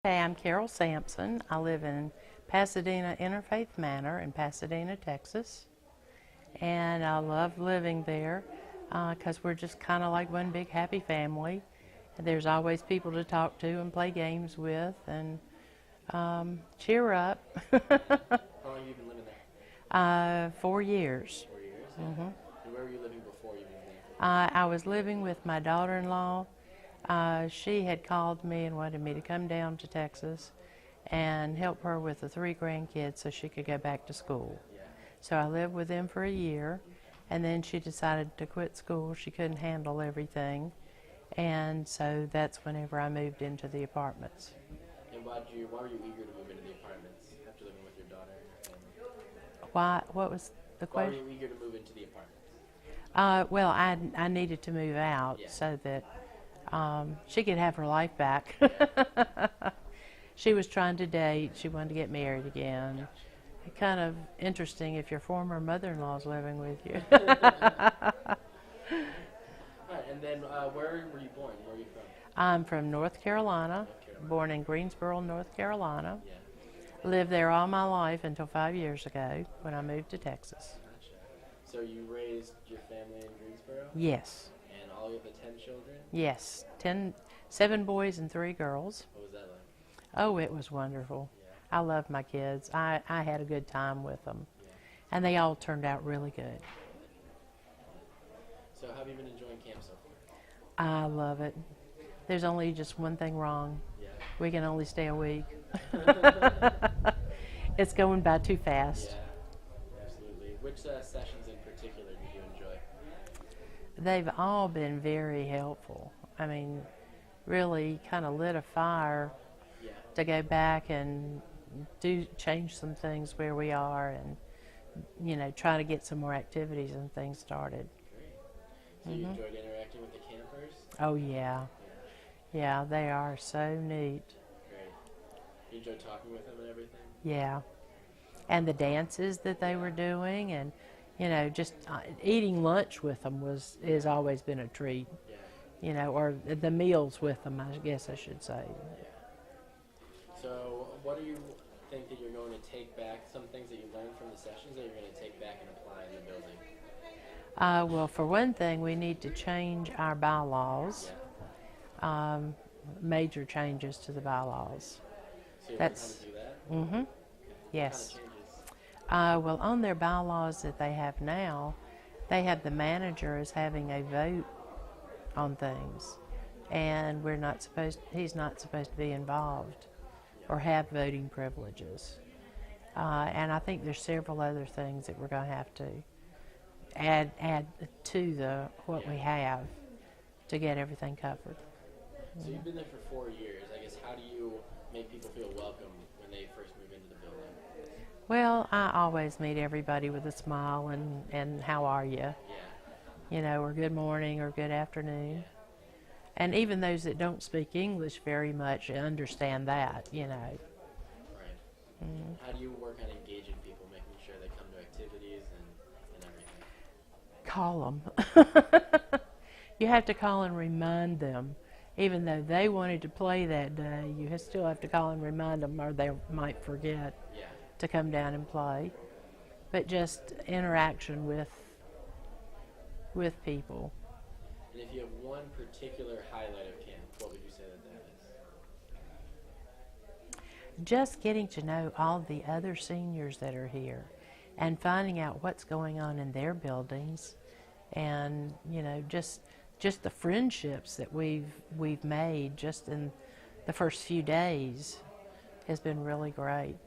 Hey, I'm Carol Sampson. I live in Pasadena Interfaith Manor in Pasadena, Texas. And I love living there because we're just kind of like one big happy family. And there's always people to talk to and play games with and cheer up. How long have you been living there? 4 years. 4 years? hmm And where were you living before you moved there? I was living with my daughter-in-law. She had called me and wanted me to come down to Texas and help her with the 3 grandkids so she could go back to school. Yeah. So I lived with them for a year, and then she decided to quit school. She couldn't handle everything, and so that's whenever I moved into the apartments. And why were you eager to move into the apartments after living with your daughter and your family? Why? What was the Why were question? you eager to move into the apartments? Well, I needed to move out Yeah. so that she could have her life back. She was trying to date. She wanted to get married again. Kind of interesting if your former mother-in-law's living with you. All right, and then where were you born? Where are you from? I'm from North Carolina, North Carolina. born in Greensboro, North Carolina. Yeah. Lived there all my life until 5 years ago when I moved to Texas. Gotcha. So you raised your family in Greensboro? Yes, And all of the 10 children? yes. 7 boys and 3 girls. What was that like? Oh, it was wonderful. Yeah. I loved my kids. I had a good time with them. Yeah. And they all turned out really good. So how have you been enjoying camp so far? I love it. There's only just one thing wrong. Yeah. We can only stay a week. It's going by too fast. Yeah, absolutely. Which sessions in particular did you enjoy? They've all been very helpful. I mean, really kind of lit a fire Yeah. to go back and change some things where we are and, try to get some more activities and things started. Great. So you enjoyed interacting with the campers? Oh, yeah. Yeah. Yeah, they are so neat. Great. You enjoyed talking with them and everything? Yeah. And the dances that they were doing and, just eating lunch with them has always been a treat, Yeah. or the meals with them, I guess I should say. Yeah. So what do you think that you're going to take back, some things that you learned from the sessions that you're going to take back and apply in the building? Well, for one thing, we need to change our bylaws, Yeah. major changes to the bylaws. So you're That's- going to do that? Mm-hmm. Yes. What kind of changes? Well, on their bylaws that they have now, they have the manager as having a vote on things, and he's not supposed to be involved or have voting privileges. And I think there's several other things that we're going to have to add to what we have to get everything covered. So you've been there for 4 years. I guess how do you make people feel welcome when they first move into the building? Well, I always meet everybody with a smile and how are you? Yeah. Or good morning or good afternoon. And even those that don't speak English very much understand that, Right. Mm. How do you work on engaging people, making sure they come to activities and everything? Call them. You have to call and remind them. Even though they wanted to play that day, you still have to call and remind them or they might forget Yeah. to come down and play. But just interaction with people. And if you have one particular highlight of camp, what would you say that is? Just getting to know all the other seniors that are here and finding out what's going on in their buildings and just the friendships that we've made just in the first few days has been really great.